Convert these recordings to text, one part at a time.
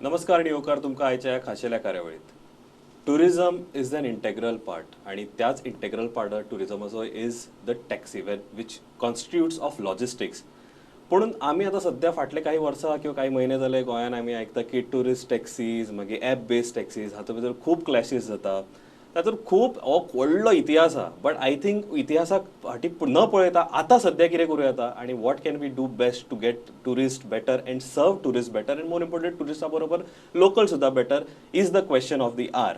नमस्कार आणि येवकार तुमकां आयच्या ह्या खाशेल्या कार्यावळीत. Tourism is an integral part आणि त्याच इंटेग्रल पार्ट टुरिझमाचो is the taxi which constitutes of logistics. पूण आमी आतां सध्या फाटले काही वर्सां किंवा काही महिने जाले गोंयांत आमी आयकता की टुरिस्ट टॅक्सीज मागीर ॲप बेस्ड टॅक्सीज हातूंत भितर खूब क्लॅशीस जाता. तातूंत खूब हो व्हडलो इतिहास आसा बट आय थिंक इतिहासाक फाटी न पळयता आतां सध्या कितें करूं येता आनी what can we do best to get tourist better and serve tourist better and more important टुरिस्टा बरोबर लोकल सुद्दां better is the question of the hour.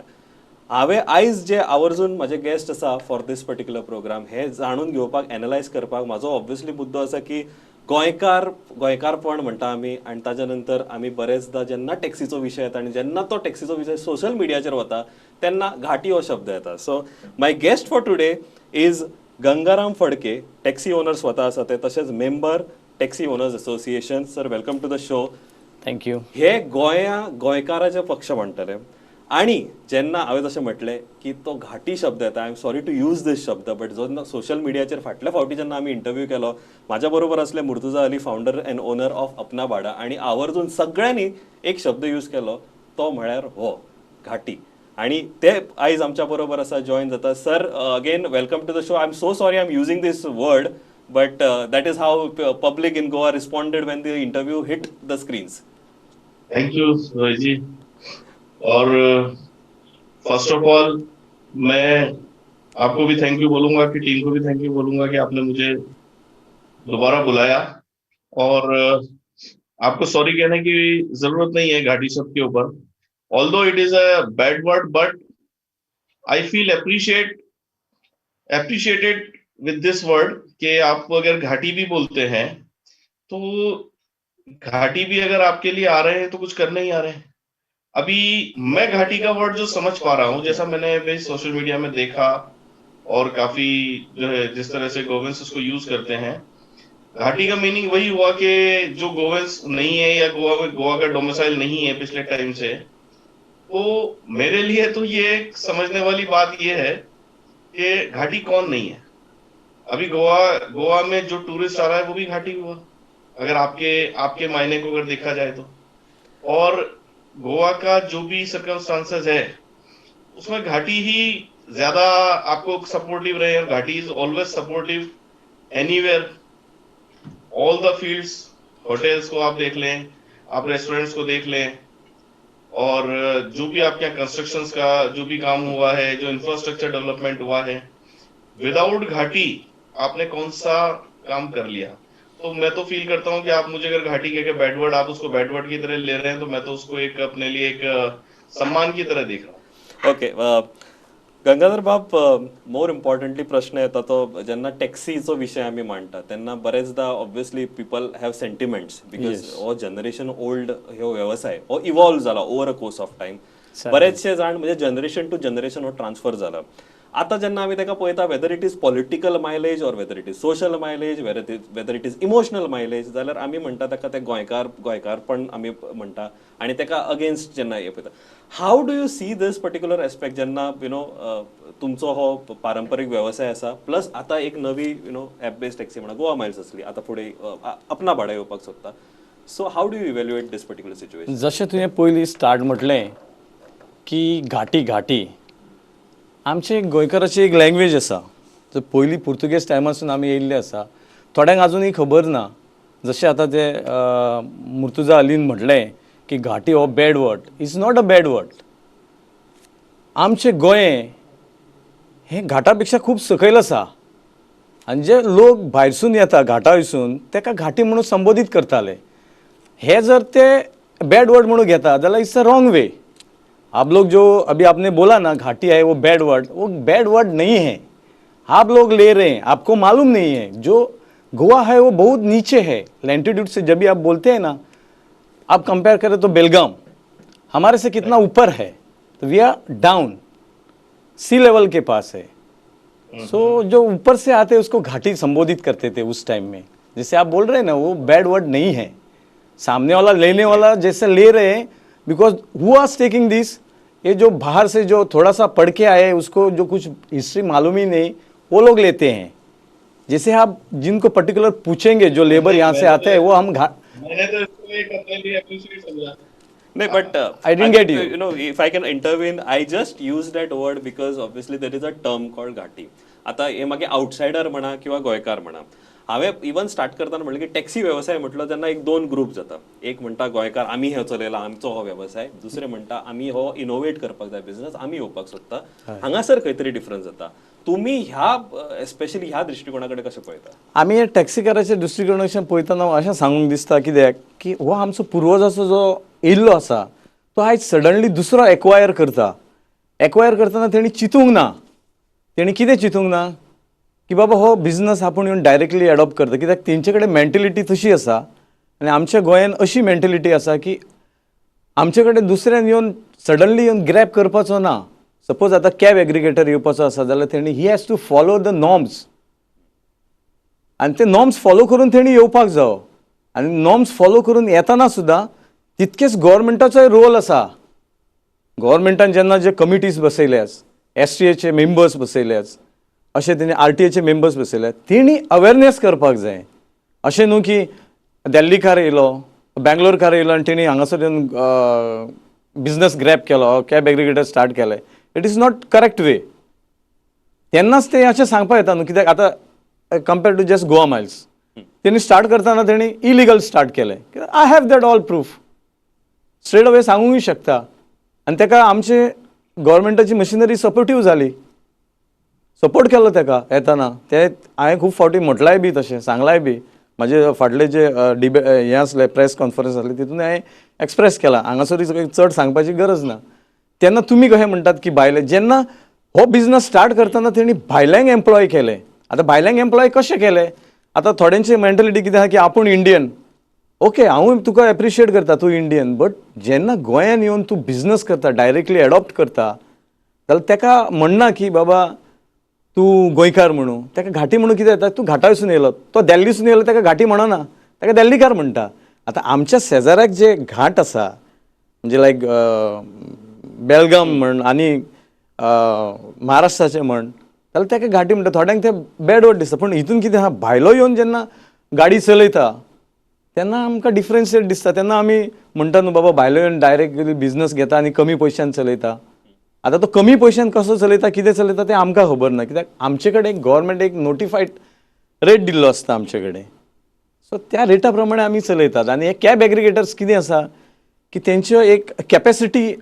हांवें आयज जे आवर्जून म्हजे गेस्ट आसा फॉर दीस पर्टिक्युलर प्रोग्राम हे जाणून घेवपाक एनालायज करपाक म्हाजो ऑब्वियसली मुद्दो आसा की गोंयकारपण म्हणटा आमी आनी ताज्या नंतर आमी बरेचदा जेन्ना टॅक्सीचो विशय येता आनी जेन्ना तो टॅक्सीचो विशय सोशल मिडियाचेर वता तेन्ना घाटी हो शब्द येता. So my guest for today is Gangaram Phadke, taxi owner स्वता आसा ते, तशेंच member taxi owners association. Sir welcome to the show. Thank you. हे गोंयकाराचे पक्ष म्हणटले आणि जेन्ना हांवें जशें म्हटलें की तो घाटी शब्द येता, I am sorry to use दीस शब्द, बट जेन्ना सोशल मिडियाचेर फाटल्या फावटी जेन्ना आमी इंटरव्यू केलो, म्हाज्या बरोबर असले Murtuza Ali, founder and owner of अपना बाडा, आणि आवर्जून सगळ्यांनी एक शब्द यूज केलो तो म्हळ्यार हो घाटी. आणि ते आयज आमच्या बरोबर आसा, जॉईन जाता. Sir again welcome to the show. I am so sorry I am using this word but that is how public in Goa responded when the interview hit the screens. Thank you Rohit ji. और first of all मैं आपको भी thank you बोलूंगा कि team को भी thank you बोलूंगा कि आपने मुझे दोबारा बुलाया। और आपको सॉरी कहने की जरूरत नहीं है घाटी शब्द के ऊपर, although it is a bad word, but I feel appreciated with this word कि आप अगर घाटी भी बोलते हैं तो घाटी भी अगर आपके लिए आ रहे हैं तो कुछ करने ही आ रहे हैं। अभी मैं घाटी का वर्ड जो समझ पा रहा हूँ, जैसा मैंने भी सोशल मीडिया में देखा और काफी जो है जिस तरह से गोवेंस उसको यूज करते हैं, घाटी का मीनिंग वही हुआ कि जो गोवेंस नहीं है या गोवा का डोमिसाइल नहीं है पिछले टाइम से। तो मेरे लिए तो ये समझने वाली बात ये है कि घाटी कौन नहीं है। अभी गोवा में जो टूरिस्ट आ रहा है वो भी घाटी हुआ, अगर आपके मायने को अगर देखा जाए तो। और गोवा का जो भी सर्कमस्टांसेस है उसमें घाटी ही ज्यादा आपको सपोर्टिव रहे, और घाटी is always supportive anywhere. All the fields, hotels को आप देख लें, आप रेस्टोरेंट्स को देख लें, और जो भी आपके यहाँ कंस्ट्रक्शंस का जो भी काम हुआ है, जो इंफ्रास्ट्रक्चर डेवलपमेंट हुआ है, विदाउट घाटी आपने कौन सा काम कर लिया। तो मैं तो फील करता हूँ कि आप मुझे अगर घाटी कह के बैड वर्ड, आप उसको बैड वर्ड की तरह ले रहे हैं, तो मैं तो उसको एक अपने लिए एक सम्मान की तरह देख रहा हूँ। ओके गंगाधर बाब, मोर इम्पॉर्टंटली प्रश्न येता तो जेन्ना टॅक्सीचो विशय आमी मांडटा तेन्ना बरेचदा obviously people have sentiments because हो जनरेशन ओल्ड हो व्यवसाय हो इवॉल्व जाला over a course of time. बरेचशे जाण म्हणजे जनरेशन टू जनरेशन हो ट्रान्सफर जाला. आता जेन्ना आमी ताका पळयता, whether it is political mileage or whether it is social mileage, whether it is emotional mileage, जाल्यार आमी म्हणटा ताका ते गोंयकारपण आमी म्हणटा आनी ताका अगेन्स्ट जेन्ना हे पळयता. हाऊ do you see this particular aspect जेन्ना तुमचो हो पारंपारीक व्यवसाय आसा, प्लस आता एक नवी ॲप बेस्ड टॅक्सी म्हणा गोवा मायल्स असली, आता फुडें अपना भाडा येवपाक सोदता. So how do you evaluate this particular situation? जशें तुवें पयलीं स्टार्ट म्हटलें की घाटी आमचे गोंयकाराची एक लँग्वेज आसा, जो पयलीं पुर्तुगेज टायमासून आमी येयल्ले आसा. थोड्यांक आजुनूय खबर ना. जशें आतां ते मुर्तुजा अलीन म्हटलें की घाटी हो bad word. Is not a bad word. आमचें गोंय हें घाटा पेक्षा खूब सकयल आसा, आनी जे लोक भायरसून येता घाटा वयसून ताका घाटी म्हणून संबोधीत करताले. हे जर ते बॅड वर्ड म्हणून घेता जाल्यार इट्स अ रॉंग वे. आप लोग जो अभी आपने बोला ना घाटी है वो बैड वर्ड, वो बैड वर्ड नहीं है. आप लोग ले रहे हैं, आपको मालूम नहीं है. जो गोवा है वो बहुत नीचे है लैंटीट्यूड से. जब भी आप बोलते हैं ना, आप कंपेयर करें तो बेलगाम हमारे से कितना ऊपर है, तो we are down, sea level के पास है. सो जो ऊपर से आते उसको घाटी संबोधित करते थे उस टाइम में. जैसे आप बोल रहे हैं ना, वो बैड वर्ड नहीं है. सामने वाला लेने वाला जैसे ले रहे हैं, because who are taking this, ये जो बाहर से जो थोड़ा सा पढ़ के आए, उसको जो कुछ हिस्ट्री मालूम ही नहीं, वो लोग लेते हैं. जैसे आप जिनको पर्टिकुलर पूछेंगे जो लेबर यहाँ से आते हैं, वो हम मैंने तो इसको एक अपने लिए अप्रिशिएट समझा. No, but I didn't get you. You know, if I can intervene, I just use that word because obviously there is a term called घाटी. आता हे मागे आउटसायडर म्हणा किंवा गोंयकार म्हणा. हांवें इवन स्टार्ट करतना म्हणलें की टॅक्सी वेवसाय म्हटलो तेन्ना एक दोन ग्रुप जाता. एक म्हणटा गोंयकार आमी हे चलयला आमचो हो वेवसाय. दुसरे म्हणटा आमी हो इनोवेट करपाक जाय बिझनस आमी येवपाक सोदता. हांगासर खंय तरी डिफरन्स जाता. तुम्ही ह्या एस्पेशली ह्या दृश्टिकोनाकडे कशें पळयता? आमी हे टॅक्सीकाराच्या दृश्टिकोनाच्यान पळयतना अशें सांगूंक दिसता कित्याक की हो आमचो पुर्वजाचो जो येयल्लो आसा तो आयज सडनली दुसरो एक्वायर करता. एक्वायर करतना तेणी चिंतूंक ना. तेणी कितें चिंतूंक ना की बाबा हो बिझनस आपूण येवन डायरेक्टली एडॉप्ट करता कित्याक तेंचे कडेन मेंटेलिटी तशी आसा आनी आमच्या गोंयान अशी मेंटेलिटी आसा की आमचे कडेन दुसऱ्यान येवन सडनली येवन ग्रॅब करपाचो ना. सपोज आतां कॅब एग्रिगेटर येवपाचो आसा जाल्यार तेणी ही has to follow the norms आनी ते नॉर्म्स फॉलो करून तेणी येवपाक जावो. आनी नॉर्म्स फॉलो करून येतना सुद्दां तितकेच गव्हर्मेंटाचोय रोल आसा. गव्हर्मेंटान जेन्ना जे कमिटीज बसयल्यास STA मेंबर्स बसयल्यास अशें तेणी RTA मेंबर्स बसयल्यात तेणी अवेरनेस करपाक जाय. अशें न्हू की दिल्लीकार येयलो बँगलोरकार येयलो आनी तेणी हांगासर येवन बिझनस ग्रॅब केलो कॅब एग्रिगेटर स्टार्ट केले. It is not correct way. तेन्नाच ते अशें सांगपाक येता न्हू कित्याक आतां compared to just Goa Miles तेणी स्टार्ट करतना तेणी इलिगल स्टार्ट केलें. I have that all proof straight away सांगूंक शकता आनी ताका आमचे गव्हर्मेंटाची मशिनरी सपोर्टीव जाली. सपोर्ट केलो ताका येतना. ते हांवें खूब फावटी म्हटलाय बी तशें सांगलाय बी. म्हाजे फाटले जे हे आसले प्रेस कॉन्फरन्स आसली तितून हांवें एक्सप्रेस केला. हांगासर चड सांगपाची गरज ना. तेन्ना तुमी कशें म्हणटात की भायले जेन्ना हो बिझनस स्टार्ट करतना तेणी भायल्यांक एम्प्लॉय केले. आतां भायल्यांक एम्प्लॉय कशें केले आतां थोड्यांची मेंटेलिटी कितें आसा की आपूण इंडियन. ओके हांवूय तुका एप्रिशिएट करता तूं इंडियन बट जेन्ना गोंयान येवन तूं बिझनस करता डायरेक्टली एडॉप्ट करता जाल्यार ताका म्हणना की बाबा तूं गोंयकार म्हणून. ताका घाटी म्हणून कितें जाता तूं घाटा वचून येयलो तो दिल्लीसून येयलो ताका घाटी म्हणना ताका दिल्लीकार म्हणटा. आतां आमच्या शेजाऱ्याक जे घाट आसा म्हणजे लायक बेळगाम म्हण आनी महाराष्ट्राचें म्हण जाल्यार ताका घाटी म्हणटा. थोड्यांक ते बॅड वर्ड दिसता पूण हितून कितें आहा भायलो येवन जेन्ना गाडी चलयता तेन्ना आमकां डिफरन्शिएट दिसता. तेन्ना आमी म्हणटा न्हू बाबा भायलो येवन डायरेक्ट बिझनस घेता आनी कमी पयशांन चलयता. आतां तो कमी पयशांन कसो चलयता कितें चलयता तें आमकां खबर ना कित्याक आमचे कडेन गव्हर्मेंट एक नोटिफायड रेट दिल्लो आसता आमचे कडेन. सो त्या रेटा प्रमाणे आमी चलयतात. आनी हे कॅब एग्रिगेटर्स कितें आसा की तेंच्यो एक कॅपेसिटी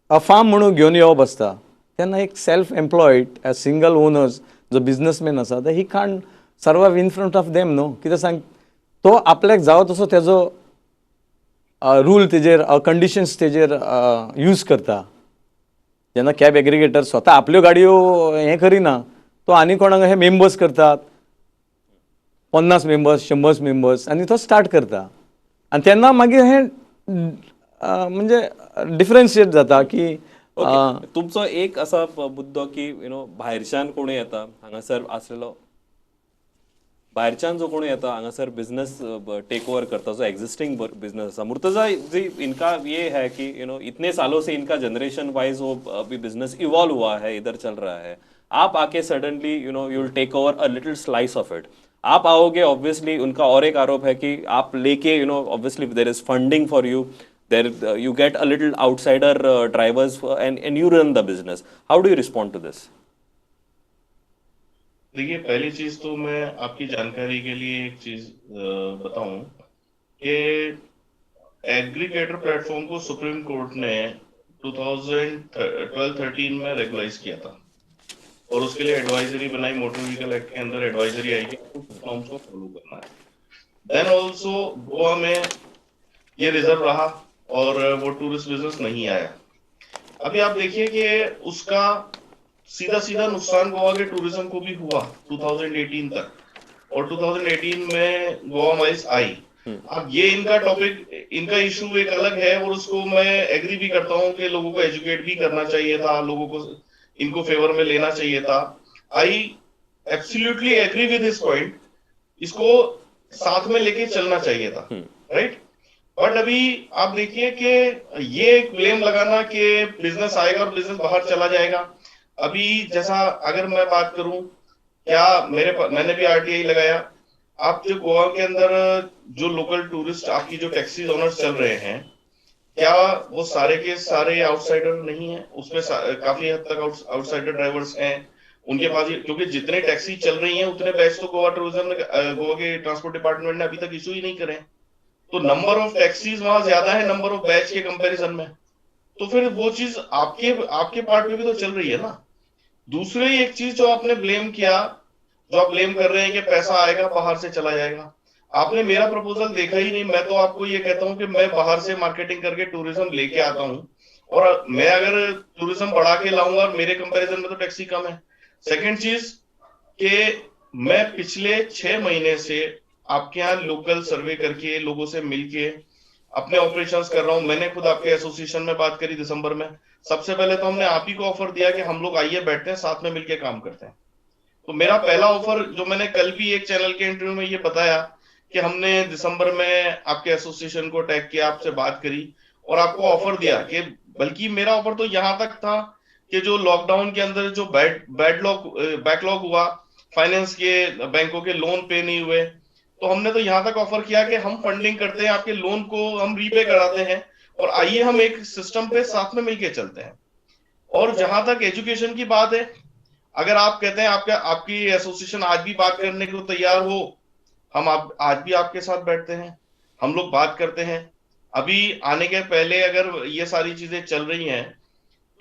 फार्म म्हणून घेवन येवप आसता. तेन्ना एक सेल्फ एम्प्लॉयड सिंगल ओनर्स जो बिझनसमॅन आसा he can't survive in front of them न्हू. कितें सांग तो आपल्याक जावो तसो तेजो रूल तेजेर कंडिशन्स तेजेर यूज करता. जेन्ना कॅब एग्रिगेटर स्वता आपल्यो गाडयो हें करिना तो आनी कोणाक हे मेंबर्स करतात 50 मेंबर्स 100 मेंबर्स आनी तो स्टार्ट करता. आनी तेन्ना मागीर हें म्हणजे डिफरन्शिएट जाता की तुमचो एक असा मुद्दो की भायरच्यान कोणूय येता हांगासर आसलेलो भायरच्यान जो कोण येता हांगासर बिझनेस टेक ओवर करता जो एक्जिस्टिंग बिझनेस आसा मुर्तजा जी इनका ये है कि इतने सालों से इनका जनरेशन वाइज वो अभी बिजनेस इवॉल्व हुआ है इधर चल रहा है आप आके suddenly you will take over a little slice of it आप आओगे ऑब्वियसली उनका और एक आरोप है कि आप लेके obviously there is funding for you there you get a little outsider drivers and you run the business how do you respond to this देखिए पहली चीज तो मैं आपकी जानकारी के लिए एक चीज बताऊं कि एग्रीगेटर प्लेटफॉर्म को सुप्रीम कोर्ट ने 2012-13 में रेगुलाइज किया था और उसके लिए एडवाइजरी बनाई मोटर व्हीकल एक्ट के अंदर एडवाइजरी आई कि नॉर्म्स को फॉलो करना है। देन ऑल्सो गोवा में ये रिजर्व रहा और वो टूरिस्ट बिजनेस नहीं आया। अभी आप देखिए कि उसका सीधा सीधा नुकसान गोवा के टूरिज्म को भी हुआ 2018 तक और 2018 में गोवा माइल्स आई। अब ये इनका टॉपिक इनका इशू एक अलग है और उसको मैं एग्री भी करता हूं कि लोगों को एजुकेट भी करना चाहिए था, लोगों को इनको फेवर में लेना चाहिए था। I absolutely agree with this point, इसको साथ में लेके चलना चाहिए था, राइट। बट अभी आप देखिए कि ये क्लेम लगाना कि बिजनेस आएगा और बिजनेस बाहर चला जाएगा। अभी जैसा अगर मैं बात करूं, क्या मैंने भी RTI लगाया। आप जो गोवा के अंदर जो लोकल टूरिस्ट आपकी जो टैक्सी ओनर्स चल रहे हैं क्या वो सारे के सारे आउटसाइडर नहीं है उसमें? काफी हद तक आउटसाइडर ड्राइवर्स हैं उनके पास क्योंकि जितने टैक्सी चल रही हैं उतने बैच तो गोवा टूरिज्म ने गोवा के ट्रांसपोर्ट डिपार्टमेंट ने अभी तक इशू ही नहीं करे हैं। तो नंबर ऑफ टैक्सीज वहां ज्यादा है नंबर ऑफ बैच के कंपैरिजन में। तो फिर वो चीज आपके आपके पार्ट में भी तो चल रही है ना। दूसरी एक चीज जो आपने ब्लेम किया, जो आप ब्लेम कर रहे हैं कि पैसा आएगा बाहर से चला जाएगा, आपने मेरा प्रपोजल देखा ही नहीं। मैं तो आपको ये कहता हूं कि मैं बाहर से मार्केटिंग करके टूरिज्म लेके आता हूं, और मैं अगर टूरिज्म बढ़ा के लाऊंगा और मेरे कंपैरिजन में तो टैक्सी कम है। सेकंड चीज कि मैं पिछले 6 महीने से आपके यहाँ लोकल सर्वे करके लोगों से मिलके अपने ऑपरेशंस कर रहा हूं। मैंने खुद आपके एसोसिएशन में बात करी दिसंबर में। सबसे पहले तो हमने आप ही को ऑफर दिया कि हम लोग आइए बैठते हैं साथ में मिलके काम करते हैं। तो मेरा पहला ऑफर जो मैंने कल भी एक चैनल के इंटरव्यू में ये बताया कि हमने दिसंबर में आपके एसोसिएशन को टैग किया, आपसे बात करी और आपको ऑफर दिया कि, बल्कि मेरा ऑफर तो यहां तक था कि जो लॉकडाउन के अंदर जो बैकलॉग हुआ फाइनेंस के, बैंकों के लोन पे नहीं हुए, तो हमने तो यहां तक ऑफर किया कि हम फंडिंग करते हैं, आपके लोन को हम रीपे कराते हैं और आइए हम एक सिस्टम पे साथ में मिलके चलते हैं। और जहां तक एजुकेशन की बात है, अगर आप कहते हैं आपका आपकी एसोसिएशन आज भी बात करने को तैयार हो, हम आप आज भी आपके साथ बैठते हैं, हम लोग बात करते हैं। अभी आने के पहले अगर ये सारी चीजें चल रही हैं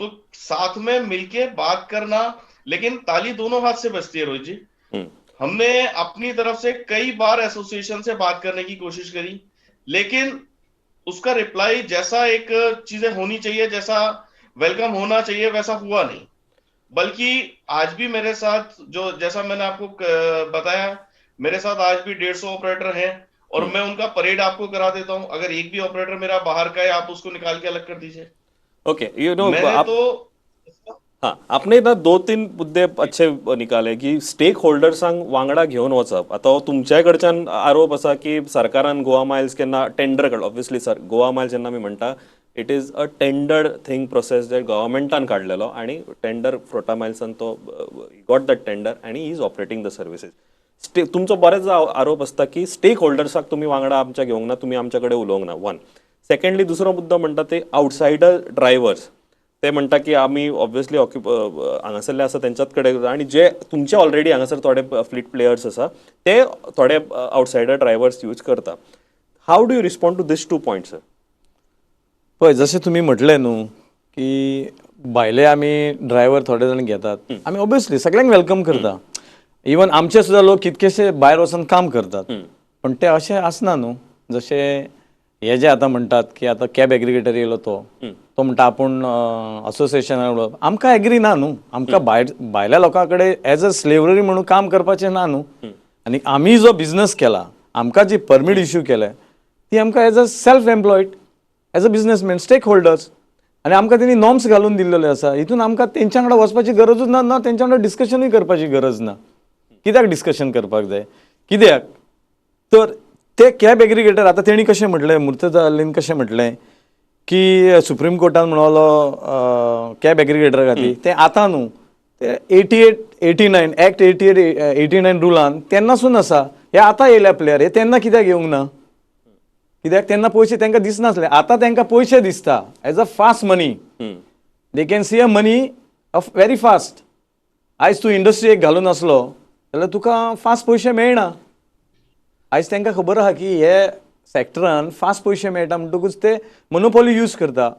तो साथ में मिलके बात करना, लेकिन ताली दोनों हाथ से बजती है रोहित जी। हम्म। हमने अपनी तरफ से कई बार एसोसिएशन से बात करने की कोशिश करी, लेकिन उसका रिप्लाई जैसा एक चीजें होनी चाहिए, जैसा वेलकम होना चाहिए, वैसा हुआ नहीं। बल्कि आज भी मेरे साथ जो, जैसा मैंने आपको बताया, मेरे साथ आज भी 150 ऑपरेटर हैं और हम्म। मैं उनका परेड आपको करा देता हूं। अगर एक भी ऑपरेटर मेरा बाहर का है आप उसको निकाल के अलग कर दीजिए। ओके, यू नो मैंने आप, तो हाँ, आपने ना 2-3 मुद्दे अच्छे निकाले की स्टेक होल्डर्सांक वांगडा घेवन वचप. आता हो तुमच्याय कडच्यान आरोप असा की सरकारान गोवा मायल्स केन्ना टेंडर काडलो. ऑब्वियसली सर, गोवा मायल्स जेन्ना आमी म्हणटा, it is a tendered thing process जे गव्हर्मेंटान काडलेलो आणि टेंडर फ्रोटा मायल्सान तो गॉट दॅट टेंडर आणि he is operating the services. तुमचो बरेच आरोप असता की स्टेक होल्डर्साक तुम्ही वांगडा आमच्या घेवंक ना, तुम्ही आमच्या कडेन उलोवंक ना. वन. सेकंडली दुसरो मुद्दो म्हणटा ते आउटसायडर ड्रायव्हर्स. ते म्हणटा की आमी ऑब्वियसली हांगासरले आसा तेंच्याच कडेन, आणि जे तुमचे ऑलरेडी हांगासर थोडे फ्लीट प्लेयर्स आसा ते थोडे आउटसायडर ड्रायव्हर्स यूज करता. How do you respond to this 2 points sir? पळय, जशें तुमी म्हटलें न्हू की भायले आमी ड्रायव्हर थोडे जाण घेतात, आमी ऑब्वियसली सगळ्यांक वेलकम करता. इवन आमचे सुद्दां लोक कितकेशे भायर वचून काम करतात. पण ते अशें आसना न्हू. जशें हे जे आतां म्हणटात की आतां कॅब एग्रिगेटर येयलो तो म्हणटा आपूण असोसिएशनान उलोवप. आमकां एग्री ना न्हू. आमकां भायल्या लोकां कडेन एज अ स्लेवरी म्हणून काम करपाचें ना न्हू. आनी आमी जो बिझनस केला, आमकां जी परमीट इश्यू केल्या ती आमकां as a self employed, as a businessman, stakeholders, आनी आमकां तेणी नॉर्म्स घालून दिल्लेले आसा. हितून आमकां तेंच्या वांगडा वचपाची गरजूच ना, तेंच्या वांगडा डिस्कशनूय करपाची गरज ना. कित्याक डिस्कशन करपाक जाय? कित्याक तर ते कॅब एग्रिगेटर, आतां तेणी कशें म्हटलें, मुर्तजा अलीन कशें म्हटलें की सुप्रीम कोर्टान म्हणलो कॅब एग्रिगेटर खातीर ते आतां न्हू, ते 88-89 ऍक्ट 88-89 रुलान तेन्नासून आसा. हे आतां येयल्या प्लेयर, हे तेन्ना कित्याक येवंक ना? कित्याक तेन्ना पयशे तांकां दिसनासले, आतां तांकां पयशे दिसता as a fast money. They can see a money of very fast. आयज तूं इंडस्ट्री एक घालून आसलो जाल्यार तुका फास्ट पयशे मेळना. आयज तांकां खबर आहा की हे सॅक्टरान फास्ट पयशे मेळटा म्हणटकूच ते मोनोपॉली यूज करता,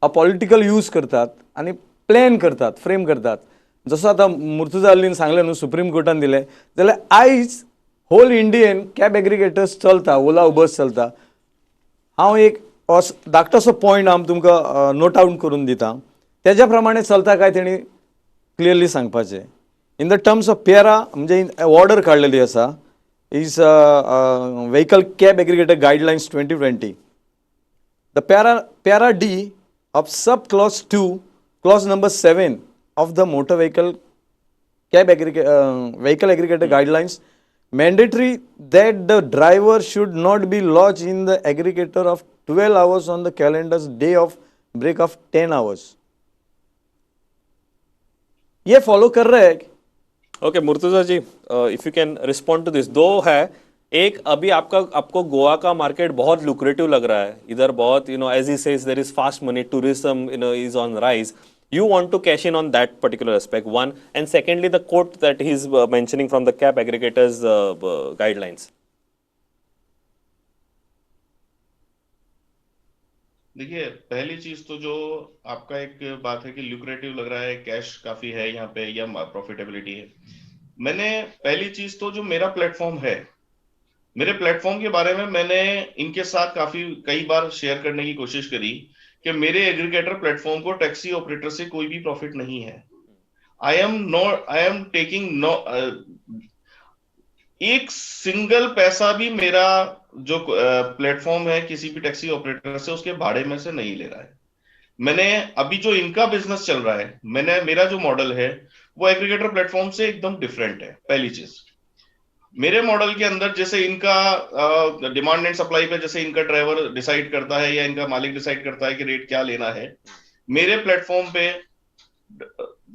अ पॉलिटिकल यूज करतात आनी प्लॅन करतात, फ्रेम करतात. जसो आतां मुर्तुजा अलीन सांगलें न्हू, सुप्रीम कोर्टान दिलें, जाल्यार आयज होल इंडियेन कॅब एग्रिगेटर्स चलता, ओला उबर्स चलता. हांव एक धाकटोसो पॉयंट हांव तुमकां नोट आउट करून दिता. तेज्या प्रमाणे चलता काय तेणी क्लियरली सांगपाचें. इन द टर्म्स ऑफ पेरा, म्हणजे ऑर्डर काडलेली आसा, is vehicle cab aggregator guidelines 2020. The para D of sub clause 2 clause number 7 of the motor vehicle vehicle aggregator guidelines mandatory that the driver should not be lodged in the aggregator of 12 hours on the calendar's day of break of 10 hours. ये follow कर रहे हैं. Okay, Murtuza ji, if you can respond to this. दो है एक अभी आपको गोवा का मार्केट बहुत लुक्रेटिव लग रहा है, इधर बहुत as he says there is fast money, tourism is on rise. You want to cash in on that particular aspect, one, and secondly the quote that he's mentioning from the cab aggregators guidelines. देखिए, पहली चीज तो जो आपका एक बात है कि ल्यूक्रेटिव लग रहा है, कैश काफी है यहाँ पे या प्रॉफिटेबिलिटी है. मैंने पहली चीज तो जो मेरा प्लेटफॉर्म है, मेरे प्लेटफॉर्म के बारे में मैंने इनके साथ कई बार शेयर करने की कोशिश करी कि मेरे एग्रीगेटर प्लेटफॉर्म को टैक्सी ऑपरेटर से कोई भी प्रॉफिट नहीं है. आई एम टेकिंग नो, एक सिंगल पैसा भी मेरा जो प्लेटफॉर्म है किसी भी टैक्सी ऑपरेटर से उसके भाड़े में से नहीं ले रहा है. मैंने अभी जो इनका बिजनेस चल रहा है, मेरा जो मॉडल है वो एग्रीगेटर प्लेटफॉर्म से एकदम डिफरेंट है. पहली चीज, मेरे मॉडल के अंदर जैसे इनका डिमांड एंड सप्लाई पे जैसे इनका ड्राइवर डिसाइड करता है या इनका मालिक डिसाइड करता है कि रेट क्या लेना है, मेरे प्लेटफॉर्म पे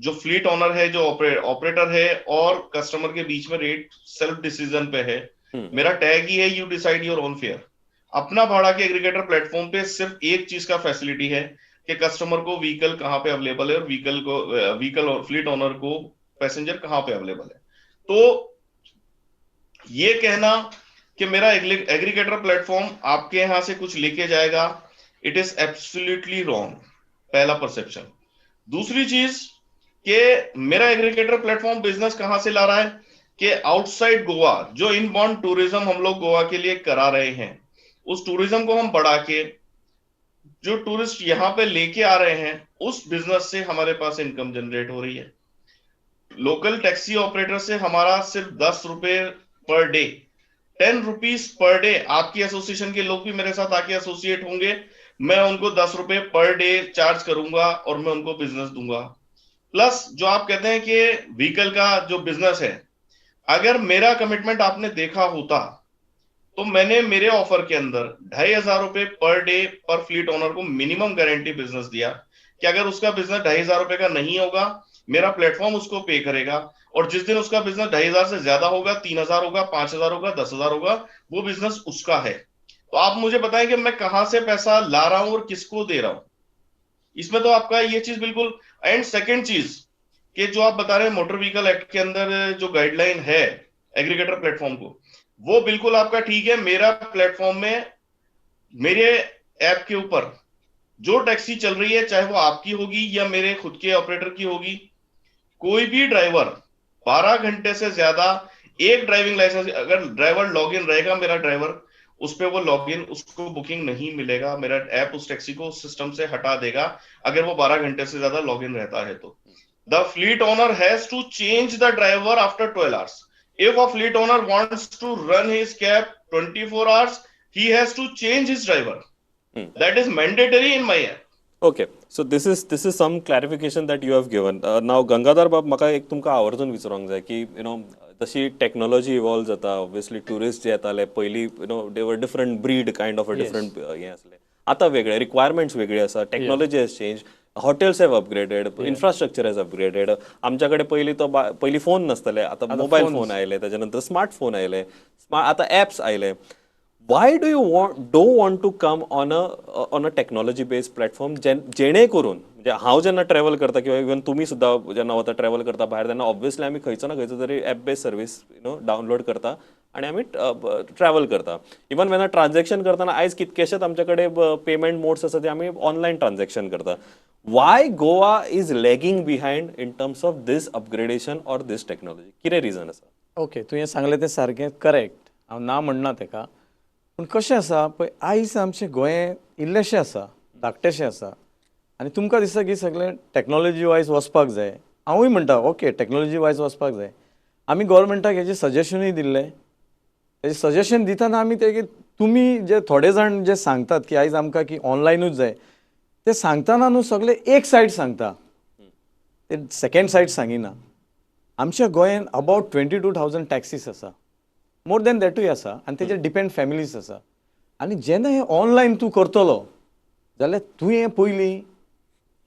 जो फ्लीट ऑनर है, जो ऑपरेटर है और कस्टमर के बीच में रेट सेल्फ डिसीजन पे है. मेरा टैग ही है, you decide your own fair. अपना भाड़ा के एग्रीगेटर प्लेटफॉर्म पे सिर्फ एक चीज का फैसिलिटी है कि कस्टमर को व्हीकल कहाँ पे अवेलेबल है और व्हीकल और फ्लीट ऑनर को पैसेंजर कहाँ पे अवेलेबल है. तो ये कहना कि मेरा एग्रीगेटर प्लेटफॉर्म आपके यहां से कुछ लेके जाएगा, इट इज एब्सोल्युटली रॉन्ग. पहला परसेप्शन. दूसरी चीज कि मेरा एग्रीगेटर प्लेटफॉर्म बिजनेस कहां से ला रहा है कि आउटसाइड गोवा जो इनबाउंड टूरिज्म हम लोग गोवा के लिए करा रहे हैं, उस टूरिज्म को हम बढ़ा के जो टूरिस्ट यहां पे लेके आ रहे हैं उस बिजनेस से हमारे पास इनकम जनरेट हो रही है. लोकल टैक्सी ऑपरेटर से हमारा सिर्फ 10 रुपए per day, 10 rupees per day. आपकी एसोसिएशन के लोग भी मेरे साथ आके एसोसिएट होंगे, मैं उनको 10 रुपए पर डे चार्ज करूंगा और मैं उनको बिजनेस दूंगा. प्लस जो आप कहते हैं कि व्हीकल का जो बिजनेस है, अगर मेरा कमिटमेंट आपने देखा होता तो मैंने मेरे ऑफर के अंदर 2,500 रुपए पर डे पर फ्लीट ओनर को मिनिमम गारंटी बिजनेस दिया कि अगर उसका बिजनेस 2,500 रुपए का नहीं होगा, मेरा प्लेटफॉर्म उसको पे करेगा, और जिस दिन उसका बिजनेस 2,500 से ज्यादा होगा, 3,000 होगा, 5,000 होगा, 10,000 होगा, वो बिजनेस उसका है. तो आप मुझे बताएं कि मैं कहां से पैसा ला रहा हूं और किसको दे रहा हूं. इसमें तो आपका ये चीज बिल्कुल. एंड सेकेंड चीज कि जो आप बता रहे हैं मोटर व्हीकल एक्ट के अंदर जो गाइडलाइन है एग्रीगेटर प्लेटफॉर्म को, वो बिल्कुल आपका ठीक है. मेरा प्लेटफॉर्म में मेरे ऐप के ऊपर जो टैक्सी चल रही है, चाहे वो आपकी होगी या मेरे खुद के ऑपरेटर की होगी, कोई भी ड्राइवर 12 घंटे से ज्यादा एक ड्राइविंग लाइसेंस, अगर ड्राइवर लॉग इन रहेगा मेरा ड्राइवर, उस पे वो लॉग इन, उसको बुकिंग नहीं मिलेगा. मेरा ऐप उस टैक्सी को सिस्टम से हटा देगा अगर वो 12 घंटे से ज्यादा लॉग इन रहता है. तो the fleet owner has to change the driver after 12 hours. If a fleet owner wants to run his cab 24 hours, he has to change his driver. That is mandatory in my app. Okay, so this is some clarification that you have given. Now Gangadhar Bab, म्हाका एक तुमकां आवर्जून विचारूंक जाय की जशी technology evolve जाता, obviously tourist जे येताले पयलीं they were different breed kind of a different हें आसलें. आतां वेगळे रिक्वायरमेंट्स वेगळी आसा, technology has change, hotels have upgraded, infrastructure has upgraded. आमच्या कडेन पयलीं फोन नासताले, आतां मोबायल फोन आयले, त्याच्यानंतर स्मार्टफोन आयले, आतां ॲप्स आयले. Why do you don't want to come on a technology based platform जेणे करून म्हणजे हांव जेन्ना ट्रॅव्हल करता किंवा इवन तुम्ही सुद्दां जेन्ना वता ट्रॅव्हल करता भायर, तेन्ना ऑब्वियसली आमी खंयचो ना खंयचो तरी ॲप बेस्ड सर्वीस डावनलोड करता आनी आमी ट्रॅव्हल करता. इवन वेन ट्रान्झॅक्शन करतना आयज कितकेशेच आमचे कडेन पेमेंट मोड्स आसा ते आमी ऑनलायन ट्रान्झॅक्शन करता. Why Goa is lagging behind in terms of this upgradation or this technology? कितें रिजन आसा? ओके, तुवें सांगलें तें सारकें करेक्ट, हांव ना म्हणना तेका. पूण कशें आसा पळय, आयज आमचें गोंय इल्लेशें आसा, धाकटेशें आसा, आनी तुमकां दिसता की सगळें टॅक्नॉलॉजी वायज वचपाक जाय. हांवूय म्हणटा ओके टॅक्नॉलॉजी वायज वचपाक जाय. आमी गोवोरमेंटाक हेजें सजेशनूय दिल्लें. हेजें सजेशन दितना आमी तें तुमी जे थोडे जाण जे सांगतात की आयज आमकां की ऑनलायनूच जाय, ते सांगतना न्हू सगळें एक सायड सांगता, ते सेकेंड सायड सांगिना. आमच्या गोंयांत अबावट 22,000 टॅक्सीस आसा, मोर दॅन दॅटूय आसा, आनी तेजेर डिपेंड फॅमिलीज आसा. आनी जेन्ना हें ऑनलायन तूं करतलो जाल्यार तुवें पयलीं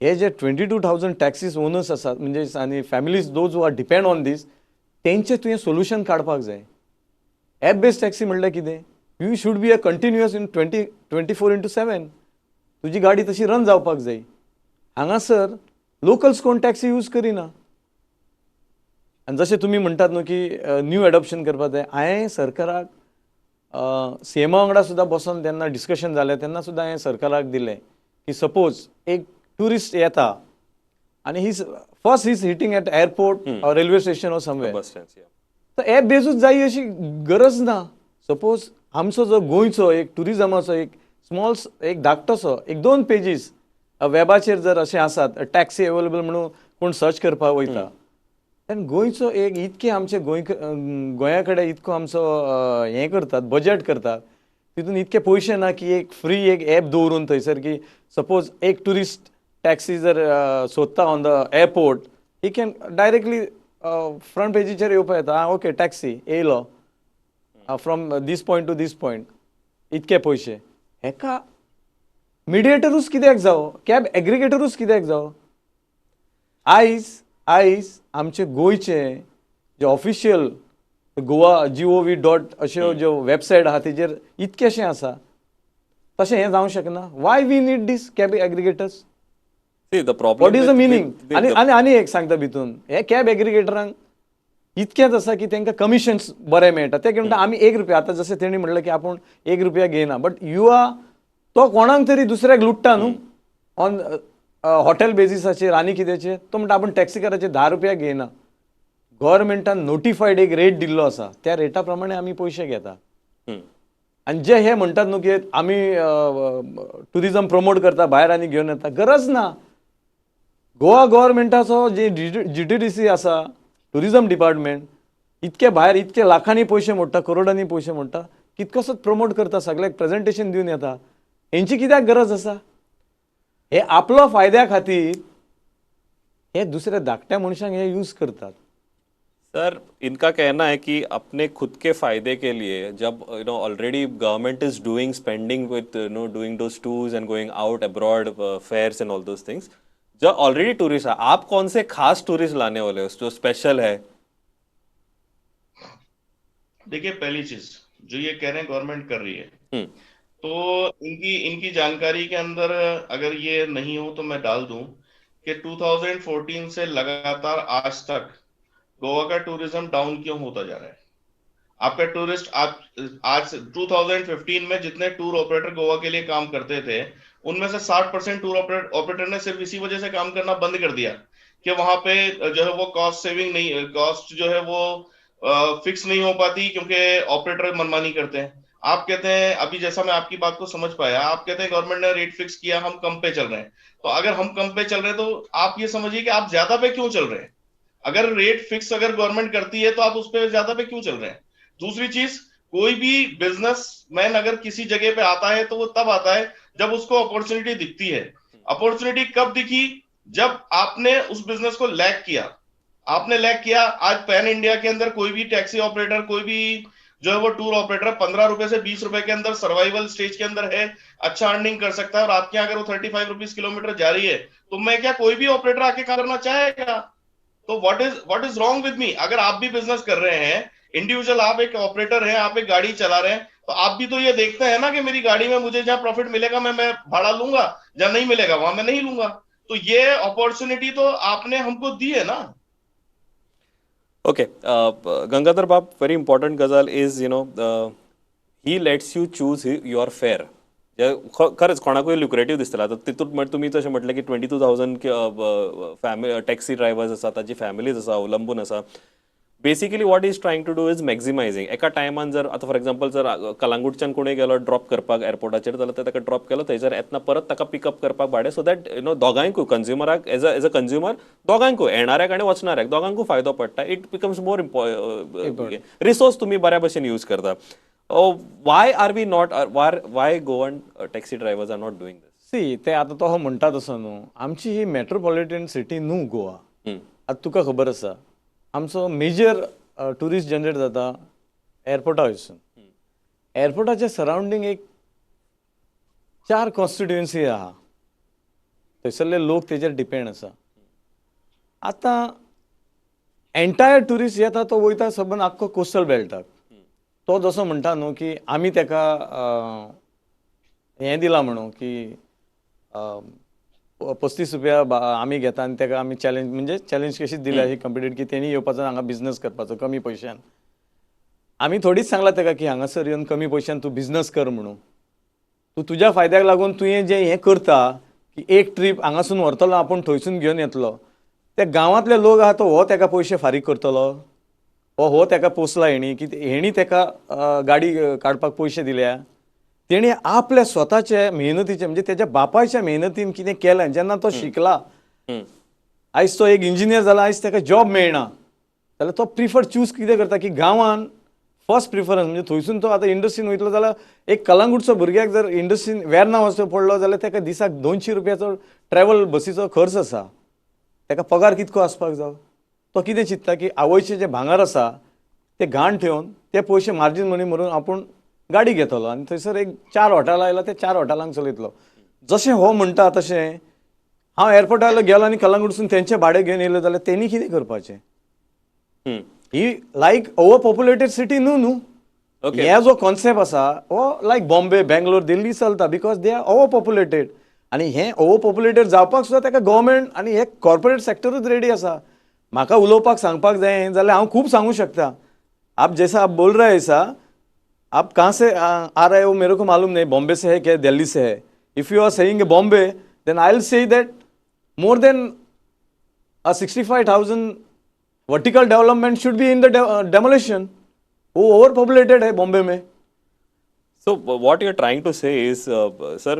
हे जे 22,000 टॅक्सीस ओनर्स आसात म्हणजे आनी families those who are depend on this, तेंचें तुवें सोल्युशन काडपाक जाय. एप बेस्ड टॅक्सी म्हणल्यार कितें you should be a continuous in 24/7. तुजी गाडी तशी रन जावपाक जाय. हांगासर लोकल्स कोण टॅक्सी यूज करिना. आनी जशें तुमी म्हणटात न्हू की न्यू एडॉप्शन करपाक जाय. हांवें सरकाराक सीएमा वांगडा सुद्दां बसून तेन्ना डिस्कशन जालें तेन्ना सुद्दां हांवें सरकाराक दिलें की सपोज एक ट्युरिस्ट येता आनी first he is hitting at airport or railway station or somewhere. Bus stand तर एप बेजूच जाय अशी गरज ना. सपोज आमचो जो गोंयचो एक टुरिजमाचो एक स्मॉल एक धाकटोसो एक 2 पेजीस वेबाचेर जर अशें आसात टॅक्सी अवेलेबल म्हणून कोण सर्च करपाक वयता आनी गोंयचो एक इतके आमचे गोंया कडेन इतको आमचो हें करतात बजेट करतात तितून इतके पयशे ना की एक फ्री एक ॲप दवरून थंयसर की सपोज एक टुरिस्ट टॅक्सी जर सोदता on the airport he can directly front पेजीचेर येवपा येता ओके टॅक्सी येयलो from this point to this point इतके पयशे. हेका मिडिएटरूच कित्याक जावो कॅब एग्रिगेटरूच कित्याक जावो. आयज आमचे गोंयचे जे ऑफिशियल गोवा GOV. अश्यो ज्यो वेबसायट आहा तेजेर इतकेशें आसा तशें हें जावंक शकना. Why we need these cab aggregators. See, the problem what is the with- meaning. with- with the- आनी एक सांगता भितून हे कॅब एग्रिगेटरांक इतकेंच आसा की तांकां कमिशन्स बरें मेळटा. ते म्हणटा आमी ₹1 आतां जशें तेणी म्हणलें की आपूण ₹1 घेयना बट यू आर तो कोणाक तरी दुसऱ्याक लुट्टा न्हू ऑन हॉटेल बेजिसाचेर आनी कितेंचेर. तो म्हणटा आपूण टॅक्सीकाराचे ₹10 घेयना. गव्हर्मेंटान नोटिफायड एक रेट दिल्लो आसा त्या रेटा प्रमाणे आमी पयशे घेता. हम्म. आनी जे हे म्हणटात न्हू की आमी टुरिजम प्रमोट करता भायर आनी घेवन येता गरज ना. गोवा गव्हर्मेंटाचो जे GTDC आसा टुरिजम डिपार्टमेंट इतके भायर इतके लाखांनी पयशे मोडटा करोडांनी पयशे मोडटा कितकोसोच प्रमोट करता सगळ्याक प्रेझेंटेशन दिवन येता. हेंची कित्याक गरज आसा. हे आपलो फायद्या खातीर हे दुसऱ्या धाकट्या मनशांक हे यूज करतात. सर इनका कहना है कि अपने खुद के फायदे के लिए जब already government is doing spending with doing those tours and going out abroad fairs and all those things जो ऑलरेडी टूरिस्ट है आप कौन से खास टूरिस्ट लाने वाले हो जो स्पेशल है. देखिए पहली चीज जो ये कह रहे हैं गवर्नमेंट कर रही है हम्म. तो इनकी जानकारी के अंदर अगर ये नहीं हो तो मैं डाल दूं कि 2014 से लगातार आज तक गोवा का टूरिज्म डाउन क्यों होता जा रहा है. आपका टूरिस्ट आज 2015 में जितने टूर ऑपरेटर गोवा के लिए काम करते थे उनमें से 60% टूर ऑपरेटर ने सिर्फ इसी वजह से काम करना बंद कर दिया कि वहां पे जो है वो कॉस्ट सेविंग नहीं कॉस्ट जो है वो फिक्स नहीं हो पाती क्योंकि ऑपरेटर मनमानी करते हैं. आप कहते हैं अभी जैसा मैं आपकी बात को समझ पाया आप कहते हैं गवर्नमेंट ने रेट फिक्स किया हम कम पे चल रहे हैं. तो अगर हम कम पे चल रहे हैं तो आप ये समझिए कि आप ज्यादा पे क्यों चल रहे हैं. अगर रेट फिक्स अगर गवर्नमेंट करती है तो आप उस पर ज्यादा पे क्यों चल रहे हैं. दूसरी चीज कोई भी बिजनेसमैन अगर किसी जगह पे आता है तो वो तब आता है जब उसको अपॉर्चुनिटी दिखती है. अपॉर्चुनिटी कब दिखी जब आपने उस बिजनेस को लैग किया. आपने लैग किया. आज पैन इंडिया के अंदर कोई भी टैक्सी ऑपरेटर कोई भी जो है वो टूर ऑपरेटर ₹15 से ₹20 के अंदर सर्वाइवल स्टेज के अंदर है अच्छा अर्निंग कर सकता है. और आपके यहाँ अगर वो ₹35 किलोमीटर जा रही है तो मैं क्या कोई भी ऑपरेटर आके करना चाहेगा. तो what is wrong with me. अगर आप भी बिजनेस कर रहे हैं इंडिविजुअल आप एक ऑपरेटर हैं आप एक गाड़ी चला रहे हैं तो आप भी तो ये देखते हैं ना कि मेरी गाड़ी में मुझे जहां प्रॉफिट मिलेगा मैं भाड़ा लूंगा जहां नहीं मिलेगा वहां मैं नहीं लूंगा. तो ये अपॉर्चुनिटी तो आपने हमको दी है ना. Okay, Gangadhar Bab, very important ghazal is, he lets you choose your fare. खरंच कोणाकूय लुक्रेटिव्ह दिसतला तर तितून तुम्ही तशें म्हटलें की 22,000 फॅमिली टॅक्सी ड्रायव्हर्स आसा ताची फॅमिलीज आसा अवलंबून आसा. Basically what is trying to do is maximising. एका टायमान जर आतां फॉर एक्झाम्पल जर कलांगूटच्यान कोणूय गेलो ड्रॉप करपाक एअरपोर्टाचेर जाल्यार ते ताका ड्रॉप केलो थंयसर येतना परत ताका पिकअप करपाक भाडें सो दॅट दोगांयकूय कंज्युमराक एज अ कंज्युमर दोगांयकूय येणाऱ्याक आनी वचणाऱ्याक दोगांकूय फायदो पडटा. इट बिकम्स मोर रिसोर्स तुमी बऱ्या भशेन यूज करता. Why are we not why Goan taxi drivers are not doing this. See ते आतां तो म्हणटा तसो न्हू आमची ही मेट्रोपॉलिटन सिटी न्हू गोवा. आतां तुका खबर आसा आमचो मेजर टुरिस्ट जनरेट जाता एअरपोर्टा वयसून. एअरपोर्टाच्या सरावंडींग एक 4 कॉन्स्टिट्युएन्सी आहा थंयसरले लोक तेजेर डिपेंड आसा. आतां एंटायर टुरिस्ट येता तो वयता सबंद आख्खो कोस्टल बेल्टाक तो जसो म्हणटा न्हू की आमी तेका हें दिलां म्हणून की 35 रुपया आमी घेता आनी तेका आमी चॅलेंज म्हणजे चॅलेंज कशीच दिल्या ही कंपिटेट की तेणी येवपाचो हांगा बिझनस करपाचो कमी पयशान. आमी थोडीच सांगला तेका की हांगासर येवन कमी पयशान तूं बिझनस कर म्हणून. तूं तुज्या फायद्याक लागून तुवें जें हें करता की एक ट्रीप हांगासून व्हरतलो आपूण थंयसून घेवन येतलो, ते गांवांतले लोक आहा तो हो तेका पयशे फारीक करतलो, हो तेका पोसला हेणी की हेणी तेका गाडी काडपाक पयशे दिल्या. तेणी आपल्या स्वताचे मेहनतीचे म्हणजे तेच्या बापायच्या मेहनतीन कितें केलें जेन्ना तो शिकला, हम्म. आयज तो एक इंजिनियर जाला, आयज तेका जॉब मेळना जाल्यार तो प्रिफर चूज कितें करता की गांवान फर्स्ट प्रिफरन्स म्हणजे थंयसून तो आतां इंडस्ट्रीन वयतलो जाल्यार एक कलंगूटचो भुरग्याक जर इंडस्ट्रीन वेर्ना वचचो पडलो जाल्यार तेका दिसाक 200 रुपयाचो ट्रॅव्हल बसीचो खर्च आसा. तेका पगार कितको आसपाक जाय. तो कितें चिंतता की आवयचें जें भांगर आसा ते घाण ठेवन ते पयशे मार्जीन मनी म्हणून आपूण गाडी घेतलो आनी थंयसर एक 4 हॉटेलां आयला ते 4 हॉटेलांक चलयतलो. जशें हो म्हणटा तशें हांव एअरपोर्टार गेलो आनी कलंगूटसून तेंचें भाडें घेवन येयलो जाल्यार तेणी कितें करपाचें. हम्म. ही लायक ओवर पॉप्युलेटेड सिटी न्हू. Okay. हे जो कॉन्सेप्ट आसा हो लायक बॉम्बे बेंगलोर दिल्ली चलता because they are over populated. आनी हें ओवर पॉप्युलेटेड जावपाक सुद्दां तेका गव्हर्मेंट आनी हे कॉर्पोरेट सेक्टरूच रेडी आसा. म्हाका उलोवपाक सांगपाक जाय जाल्यार हांव खूब सांगूं शकता. आप जैसा आप बोल रहे हैं ऐसा, आप कहाँ से आ रहे हो मेरे को मालूम नहीं, बॉम्बे से है क्या दिल्ली से है. If you are saying Bombay then I will say that more than 65,000 vertical development should be in the demolition. वो ओवर पॉपुलेटेड है बॉम्बे में. So what you're trying to say is, sir,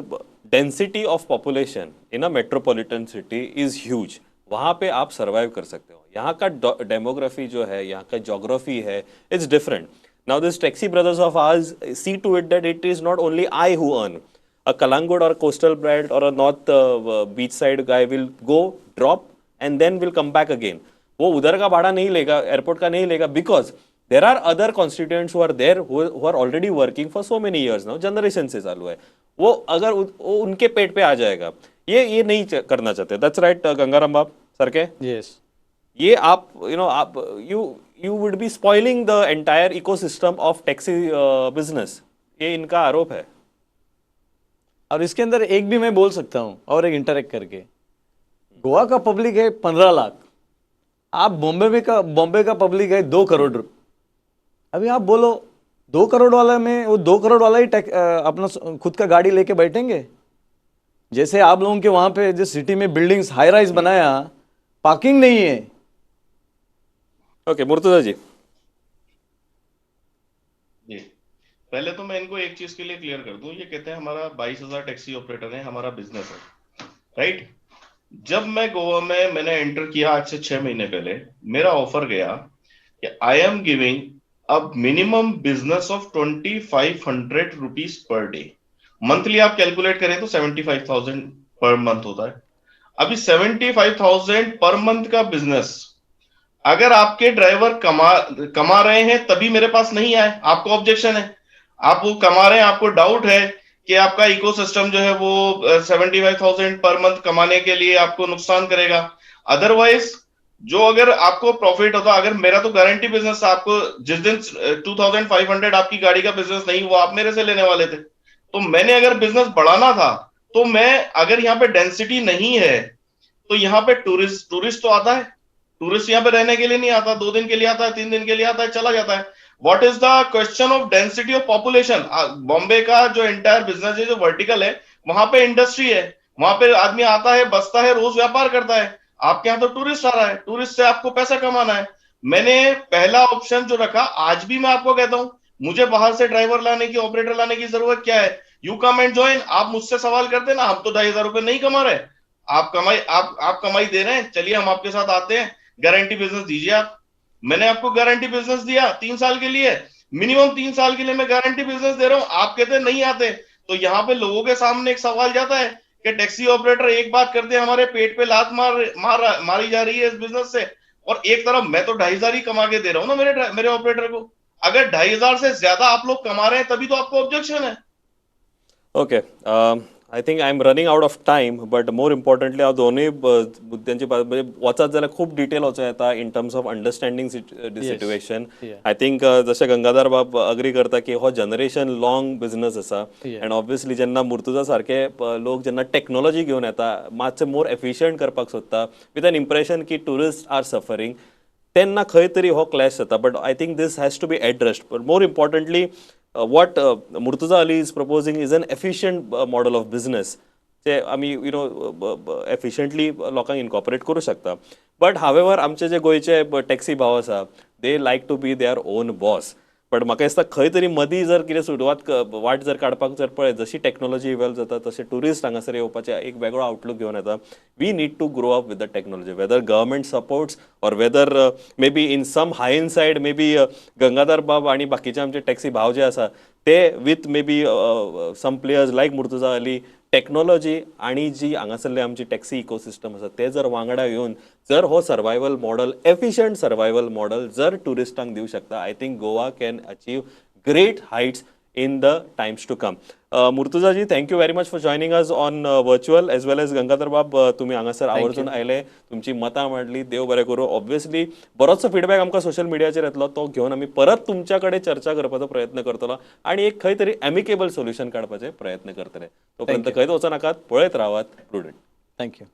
density of population in a metropolitan city is huge. वहाँ पे आप survive कर सकते हो. यहाँ का डेमोग्राफी जो है, यहाँ का जोग्राफी है, it's different. Now this taxi brothers of ours see to it that it is not only I who earn. A Kalangut or a coastal belt or a north beachside guy will go, drop and then will come back again. वो उधर का भाड़ा नहीं लेगा, airport का नहीं लेगा, because there are other constituents who are there who are already working for so many years now, generation से चालू है. वो अगर वो उनके पेट पे आ जाएगा, ये नहीं करना चाहते. दैट्स राइट गंगाराम बाप सर के. येस. ये आप आप you would be spoiling the entire ecosystem of taxi business. ये इनका आरोप है. और इसके अंदर एक भी मैं बोल सकता हूँ और एक इंटरेक्ट करके, गोवा का पब्लिक है 15 लाख, आप बॉम्बे का पब्लिक है 2 करोड़. अभी आप बोलो 2 करोड़ वाला में वो 2 करोड़ वाला ही अपना खुद का गाड़ी लेके बैठेंगे. जैसे आप लोगों के वहां पे जिस सिटी में बिल्डिंग्स हाई राइज बनाया, पार्किंग नहीं है. ओके मुर्तजा जी. जी पहले तो मैं इनको एक चीज के लिए क्लियर कर दूं. ये कहते हैं हमारा 22,000 टैक्सी ऑपरेटर है, हमारा बिजनेस है, राइट. जब मैं गोवा में मैंने एंटर किया आज से 6 महीने पहले, मेरा ऑफर गया कि आई एम गिविंग अब minimum business of 2,500 rupees per day. Monthly आप कैलकुलेट करें तो 75,000 पर मंथ होता है. अभी 75,000 पर मंथ का बिजनेस अगर आपके ड्राइवर कमा रहे हैं तभी मेरे पास नहीं आए, आपको ऑब्जेक्शन है. आप वो कमा रहे हैं, आपको डाउट है कि आपका इकोसिस्टम जो है वो 75,000 पर मंथ कमाने के लिए आपको नुकसान करेगा. अदरवाइज जो अगर आपको प्रॉफिट होता, अगर मेरा तो गारंटी बिजनेस, आपको जिस दिन 2,500 आपकी गाड़ी का बिजनेस नहीं हुआ आप मेरे से लेने वाले थे. तो मैंने अगर बिजनेस बढ़ाना था तो मैं, अगर यहाँ पे डेंसिटी नहीं है तो यहाँ पे टूरिस्ट तो आता है. टूरिस्ट यहाँ पे रहने के लिए नहीं आता, 2 दिन के लिए आता है, 3 दिन के लिए आता है, चला जाता है. What is the question of density of population. Bombay का जो एंटायर बिजनेस है, जो वर्टिकल है, वहां पे इंडस्ट्री है, वहां पे आदमी आता है, बसता है, रोज व्यापार करता है. आपके यहाँ तो टूरिस्ट आ रहा है, टूरिस्ट से आपको पैसा कमाना है. मैंने पहला ऑप्शन जो रखा, आज भी मैं आपको कहता हूं, मुझे बाहर से ड्राइवर लाने की, ऑपरेटर लाने की जरूरत क्या है. You come and join. आप मुझसे सवाल करते ना, हम तो 2,500 रुपए नहीं कमा रहे, आप कमाई दे रहे हैं, चलिए हम आपके साथ आते हैं, गारंटी बिजनेस दीजिए आप. मैंने आपको गारंटी बिजनेस दिया 3 साल के लिए, मिनिमम 3 साल के लिए मैं गारंटी बिजनेस दे रहा हूं. आप कहते हैं नहीं आते. तो यहाँ पे लोगों के सामने एक सवाल जाता है कि टैक्सी ऑपरेटर एक बात करते हैं, हमारे पेट पे लात मारी जा रही है इस बिजनेस से, और एक तरफ मैं तो 2,500 ही कमा के दे रहा हूं ना मेरे ऑपरेटर को. अगर 2,500 से ज्यादा आप लोग कमा रहे हैं तभी तो आपको ऑब्जेक्शन है. Okay I think I am running out of time but more importantly हांव दोनूय मुद्द्यांची म्हणजे वचत जाल्यार खूब डिटेल वचूं येता इन terms of understanding the situation. I think जशें गंगाधर बाब अग्री करता की हो जनरेशन लॉंग बिझनस आसा अँड ऑब्वियसली जेन्ना मुर्तुजा सारखे लोक जेन्ना टॅक्नॉलॉजी घेवन येता मातशें मोर एफिशियंट करपाक सोदता विथ एन इम्प्रेशन की टुरिस्ट आर सफरींग तेन्ना खंय तरी हो क्लॅश जाता. But I think these has to be addressed. But more importantly what Murtuza Ali is proposing is an efficient model of business. जे आमी एफिशियंटली लोकांक इनकॉपरेट करूं शकता. बट हावेवर आमचे जे गोंयचे टॅक्सी भाव आसा they like to be their own boss. But म्हाका दिसता खंय तरी मदीं जर कितें सुरवात वाट जर काडपाक जर पळयत जशी टॅक्नॉलॉजी इवॉल्व जाता तशें ट्युरिस्ट हांगासर येवपाचे एक वेगळो आउटलूक घेवन येता. We need to grow up with the technology whether government supports or whether maybe in some high inside maybe Gangadhar बाब आणि बाकीचे आमचे टॅक्सी भाव जे आसा ते with maybe some players like Murtuza Ali technology आणि जी हांगासरले आमची टॅक्सी इकोसिस्टम आसा ते जर वांगडा येवन जर हो survival model efficient survival model जर टुरिस्टांक दिवं शकता I think Goa can achieve great heights in the times to come. Murtuza ji, thank you very much for joining us on virtual as well as Gangadhar Bab. तुम्ही हांगासर आवर्जून आयले, तुमची मतां मांडली, देव बरें करूं. ऑब्वियसली बरोचसो फीडबॅक आमकां सोशल मिडियाचेर येतलो, तो घेवन आमी परत तुमच्या कडेन चर्चा करपाचो प्रयत्न करतलो आणि एक खंय तरी एमिकेबल सोल्युशन काडपाचे प्रयत्न करतले. तोपर्यंत खंयच वचो नाकात, पळयत रावात प्रुडंट. थँक्यू.